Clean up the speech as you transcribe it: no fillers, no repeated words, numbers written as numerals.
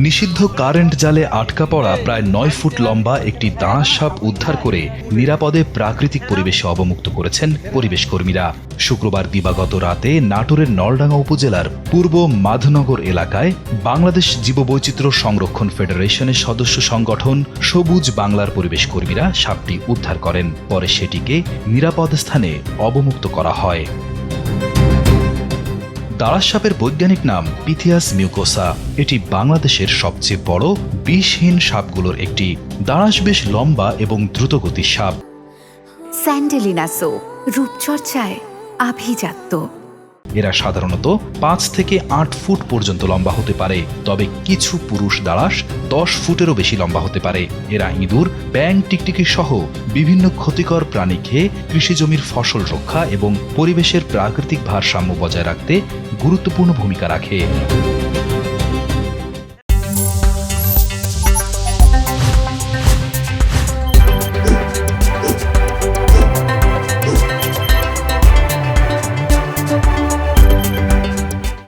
নিষিদ্ধ কারেন্ট জালে আটকা পড়া প্রায় ৯ ফুট লম্বা একটি দাঁড়াস সাপ উদ্ধার করে নিরাপদে প্রাকৃতিক পরিবেশে অবমুক্ত করেছেন পরিবেশ কর্মীরা। শুক্রবার দিবাগত রাতে নাটোরের নলডাঙ্গা উপজেলার পূর্ব মাধনগর এলাকায় বাংলাদেশ জীববৈচিত্র্য সংরক্ষণ ফেডারেশনের সদস্য সংগঠন সবুজ বাংলার পরিবেশ কর্মীরা সাপটি উদ্ধার করেন। পরে সেটিকে নিরাপদ স্থানে অবমুক্ত করা হয়। দাঁড়াস সাপের বৈজ্ঞানিক নাম পিথিয়াস মিউকোসা। এটি বাংলাদেশের সবচেয়ে বড় বিষহীন সাপগুলোর একটি। দাঁড়াস বেশ লম্বা এবং দ্রুতগতির সাপ। স্যান্ডেলিনা সো রূপচর্চায় আভিজাত্য। এরা সাধারণত ৫ থেকে ৮ ফুট পর্যন্ত লম্বা হতে পারে, তবে কিছু পুরুষ দাঁড়াস ১০ ফুটেরও বেশি লম্বা হতে পারে। এরা ইঁদুর, ব্যাঙ, টিকটিকি সহ বিভিন্ন ক্ষতিকর প্রাণী খেয়ে কৃষিজমির ফসল রক্ষা এবং পরিবেশের প্রাকৃতিক ভারসাম্য বজায় রাখতে গুরুত্বপূর্ণ ভূমিকা রাখে।